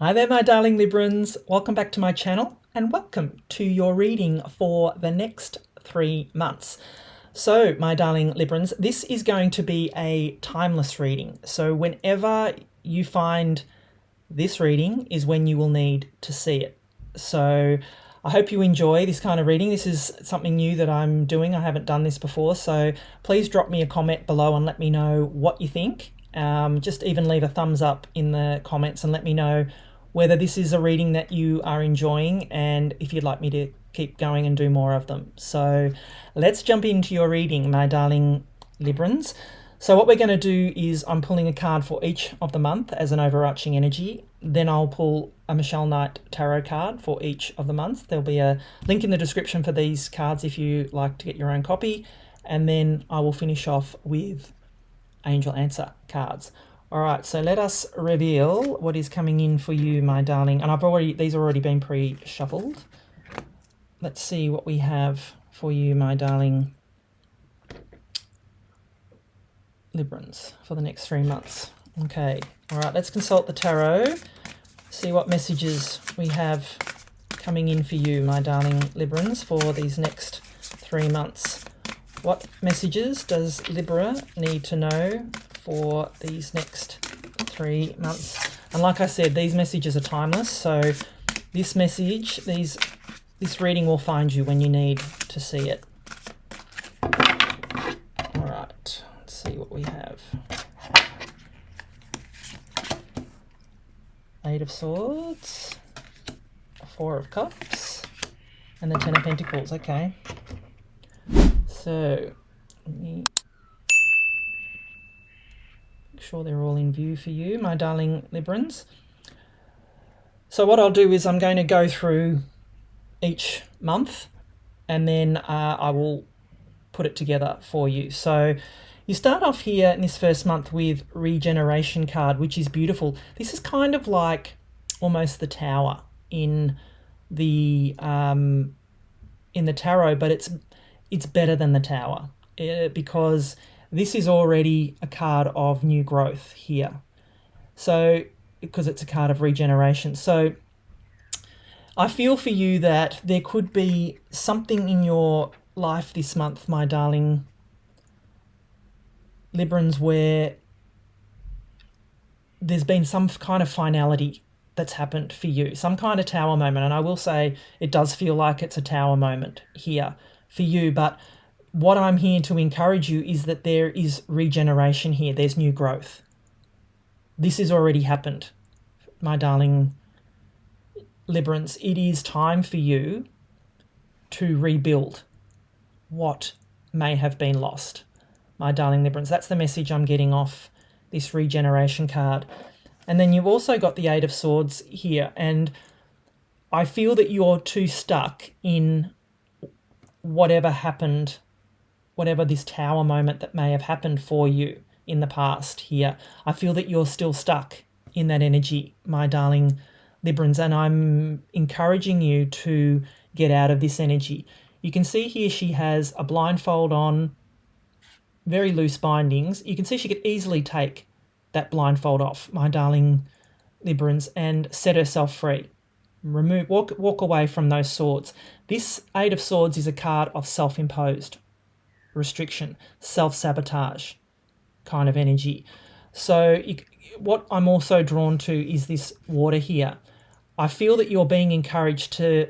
Hi there, my darling Librans. Welcome back to my channel and welcome to your reading for the next 3 months. So, my darling Librans, this is going to be a timeless reading. So, whenever you find this reading is when you will need to see it. So, I hope you enjoy this kind of reading. This is something new that I'm doing. I haven't done this before. So, please drop me a comment below and let me know what you think. Just even leave a thumbs up in the comments and let me know whether this is a reading that you are enjoying and if you'd like me to keep going and do more of them. So let's jump into your reading, my darling Librans. So what we're going to do is I'm pulling a card for each of the month as an overarching energy. Then I'll pull a Michelle Knight tarot card for each of the months. There'll be a link in the description for these cards if you like to get your own copy. And then I will finish off with angel answer cards. All right, so let us reveal what is coming in for you, my darling. And these have already been pre-shuffled. Let's see what we have for you, my darling Librans, for the next 3 months. Okay, all right, let's consult the tarot, see what messages we have coming in for you, my darling Librans, for these next 3 months. What messages does Libra need to know for these next 3 months? And like I said, these messages are timeless, so this reading will find you when you need to see it. All right, let's see what we have. Eight of Swords, Four of Cups, and the Ten of Pentacles. Okay. So, let me make sure they're all in view for you, my darling Librans. So what I'll do is I'm going to go through each month and then I will put it together for you. So you start off here in this first month with Regeneration card, which is beautiful. This is kind of like almost the Tower in the tarot, but it's better than the Tower because this is already a card of new growth here. So, because it's a card of regeneration. So, I feel for you that there could be something in your life this month, my darling Librans, where there's been some kind of finality that's happened for you, some kind of Tower moment. And I will say it does feel like it's a Tower moment here for you, but what I'm here to encourage you is that there is regeneration here. There's new growth. This has already happened, my darling Librans. It is time for you to rebuild what may have been lost, my darling Librans. That's the message I'm getting off this regeneration card. And then you've also got the Eight of Swords here, and I feel that you're too stuck in whatever happened, whatever this Tower moment that may have happened for you in the past here. I feel that you're still stuck in that energy, my darling Librans, and I'm encouraging you to get out of this energy. You can see here she has a blindfold on, very loose bindings. You can see she could easily take that blindfold off, my darling Librans, and set herself free. Walk away from those swords. This Eight of Swords is a card of self-imposed restriction, self-sabotage kind of energy. So what I'm also drawn to is this water here. I feel that you're being encouraged to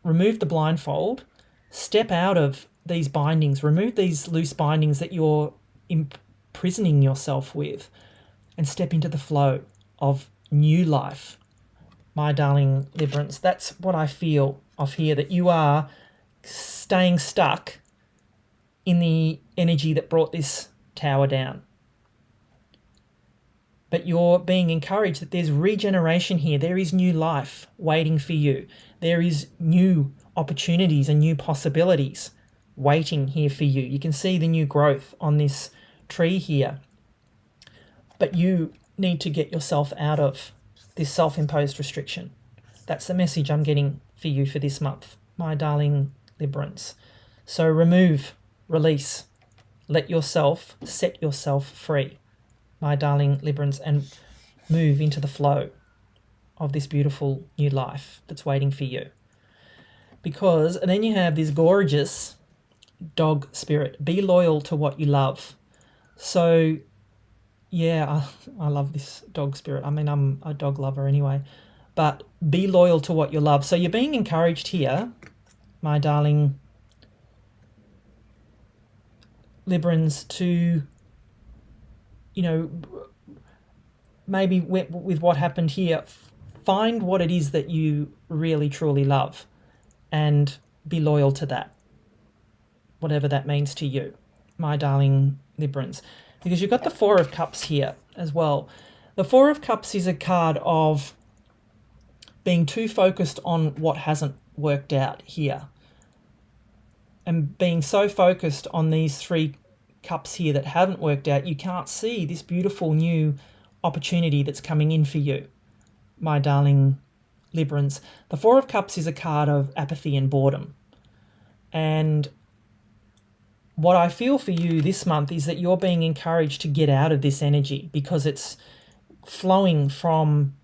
remove the blindfold, step out of these bindings, remove these loose bindings that you're imprisoning yourself with, and step into the flow of new life, my darling Librans. That's what I feel of here, that you are staying stuck in the energy that brought this Tower down. But you're being encouraged that there's regeneration here. There is new life waiting for you. There is new opportunities and new possibilities waiting here for you. You can see the new growth on this tree here. But you need to get yourself out of this self-imposed restriction. That's the message I'm getting for you for this month, my darling Librans. So remove, release, set yourself free, my darling Librans, and move into the flow of this beautiful new life that's waiting for you. Because and then you have this gorgeous dog spirit. Be loyal to what you love. So, yeah, I love this dog spirit. I mean, I'm a dog lover anyway. But be loyal to what you love. So you're being encouraged here, my darling Librans, to, maybe with what happened here, find what it is that you really, truly love and be loyal to that, whatever that means to you, my darling Librans. Because you've got the Four of Cups here as well. The Four of Cups is a card of being too focused on what hasn't worked out here. And being so focused on these three cups here that haven't worked out, you can't see this beautiful new opportunity that's coming in for you, my darling Librans. The Four of Cups is a card of apathy and boredom. And what I feel for you this month is that you're being encouraged to get out of this energy because it's flowing from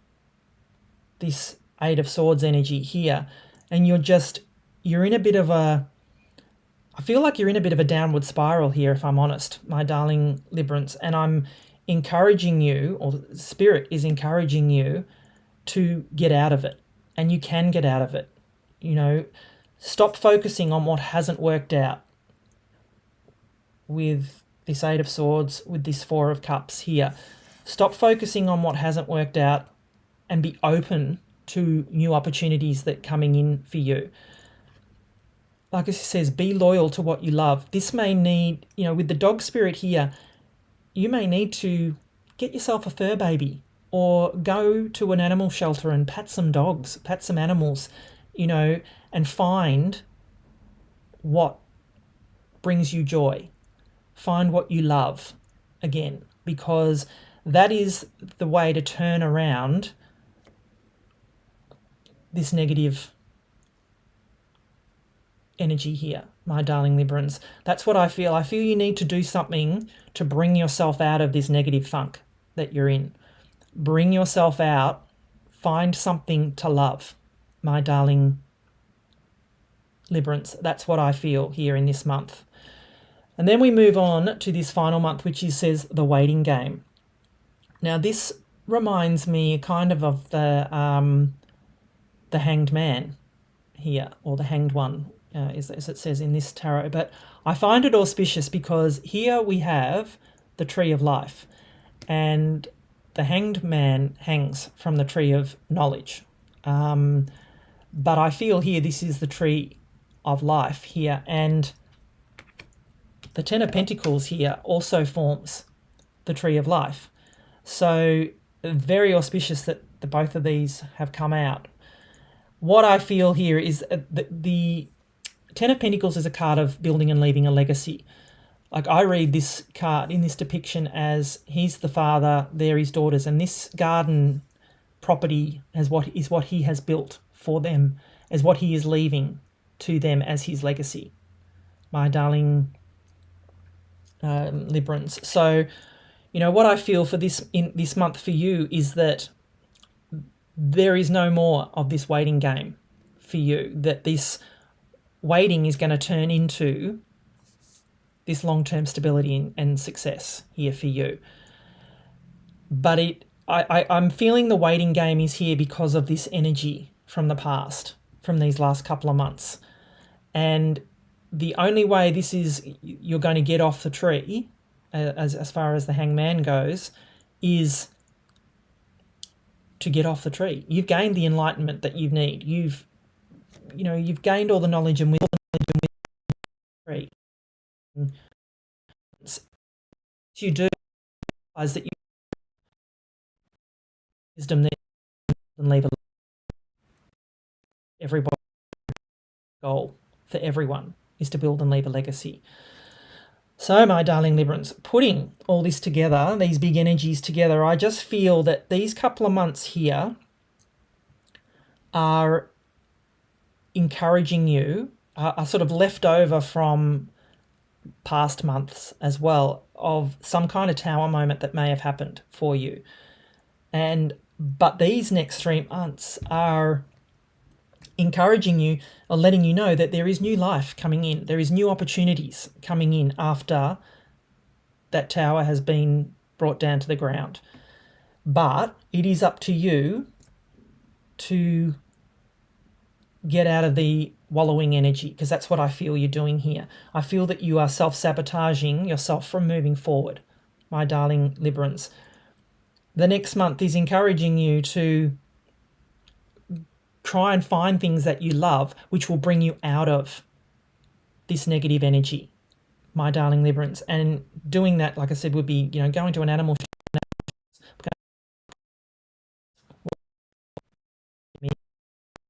this Eight of Swords energy here. And you're in a bit of a, I feel like you're in a bit of a downward spiral here, if I'm honest, my darling Librans. And I'm encouraging you, or Spirit is encouraging you to get out of it. And you can get out of it. Stop focusing on what hasn't worked out with this Eight of Swords, with this Four of Cups here. Stop focusing on what hasn't worked out and be open to new opportunities that are coming in for you. Like it says, be loyal to what you love. This may need, with the dog spirit here, you may need to get yourself a fur baby or go to an animal shelter and pat some dogs, pat some animals, and find what brings you joy. Find what you love again, because that is the way to turn around this negative energy here, my darling Librans. That's what I feel. I feel you need to do something to bring yourself out of this negative funk that you're in. Bring yourself out. Find something to love, my darling Librans. That's what I feel here in this month. And then we move on to this final month, which says the waiting game. Now, this reminds me kind of the Hanged Man here, or the Hanged One, as it says in this tarot. But I find it auspicious because here we have the Tree of Life, and the Hanged Man hangs from the Tree of Knowledge. But I feel here this is the Tree of Life here, and the Ten of Pentacles here also forms the Tree of Life. So very auspicious that both of these have come out. What I feel here is the Ten of Pentacles is a card of building and leaving a legacy. Like, I read this card in this depiction as he's the father, they're his daughters, and this garden property is what he has built for them, as what he is leaving to them as his legacy, my darling Librans. So, what I feel for this month for you is that there is no more of this waiting game for you, that this waiting is going to turn into this long-term stability and success here for you. But I'm feeling the waiting game is here because of this energy from the past, from these last couple of months. And the only way you're going to get off the tree, as far as the Hangman goes, is to get off the tree. You've gained the enlightenment that you need. You've gained all the knowledge and wisdom of the tree. You do realize that you wisdom that and leave a everybody goal for everyone is to build and leave a legacy. So, my darling Librans, putting all this together, these big energies together, I just feel that these couple of months here are encouraging you, are sort of left over from past months as well, of some kind of tower moment that may have happened for you. And But these next 3 months are encouraging you or letting you know that there is new life coming in. There is new opportunities coming in after that tower has been brought down to the ground. But it is up to you to get out of the wallowing energy, because that's what I feel you're doing here. I feel that you are self-sabotaging yourself from moving forward, my darling Librans. The next month is encouraging you to try and find things that you love, which will bring you out of this negative energy, my darling Librans. And doing that, like I said, would be, going to an animal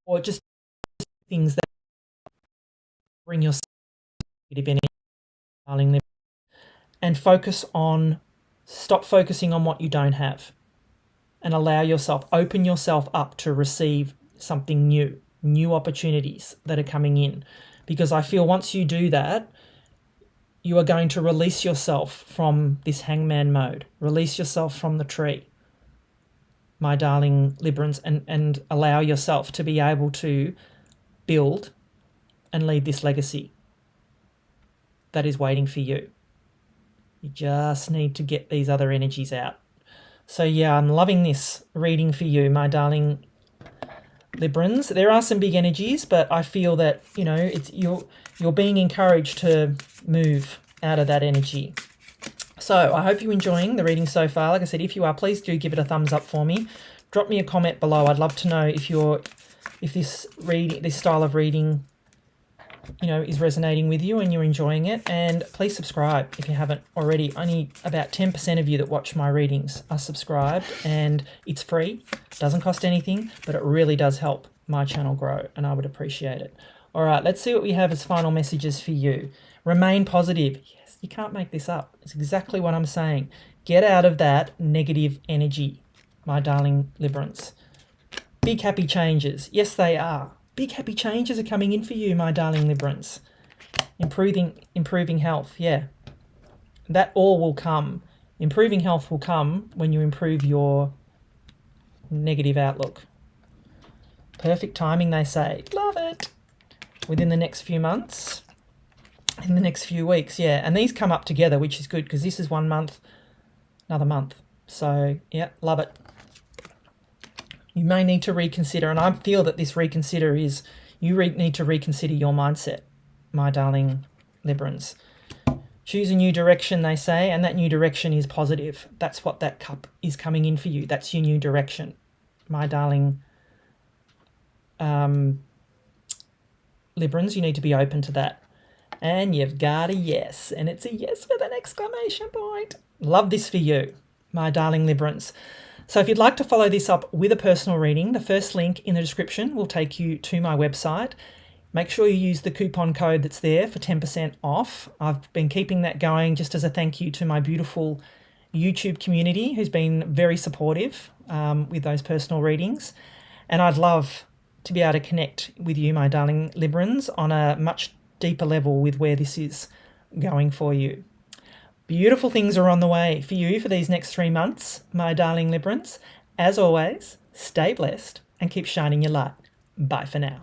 or just things that bring your negative energy, darling Librans. And stop focusing on what you don't have, and open yourself up to receive something new opportunities that are coming in. Because I feel once you do that, you are going to release yourself from this hangman mode, release yourself from the tree, my darling Librans, and allow yourself to be able to build and leave this legacy that is waiting for you. You just need to get these other energies out. So yeah, I'm loving this reading for you, my darling Librans. There are some big energies, but I feel that, it's you're being encouraged to move out of that energy. So I hope you're enjoying the reading so far. Like I said, if you are, please do give it a thumbs up for me. Drop me a comment below. I'd love to know if this style of reading, is resonating with you and you're enjoying it. And please subscribe if you haven't already. Only about 10% of you that watch my readings are subscribed, and it's free. Doesn't cost anything, but it really does help my channel grow, and I would appreciate it. All right, let's see what we have as final messages for you. Remain positive. Yes, you can't make this up. It's exactly what I'm saying. Get out of that negative energy, my darling Librans. Big happy changes. Yes, they are. Big happy changes are coming in for you, my darling Librans. Improving health, yeah. That all will come. Improving health will come when you improve your negative outlook. Perfect timing, they say. Love it. Within the next few months, in the next few weeks, yeah. And these come up together, which is good, because this is 1 month, another month. So, yeah, love it. You may need to reconsider, and I feel that this reconsider is need to reconsider your mindset, my darling Librans. Choose a new direction, they say, and that new direction is positive. That's what that cup is coming in for you. That's your new direction, my darling Librans. You need to be open to that. And you've got a yes, and it's a yes with an exclamation point. Love this for you, my darling Librans. So if you'd like to follow this up with a personal reading, the first link in the description will take you to my website. Make sure you use the coupon code that's there for 10% off. I've been keeping that going just as a thank you to my beautiful YouTube community who's been very supportive with those personal readings. And I'd love to be able to connect with you, my darling Librans, on a much deeper level with where this is going for you. Beautiful things are on the way for you for these next 3 months, my darling Librans. As always, stay blessed and keep shining your light. Bye for now.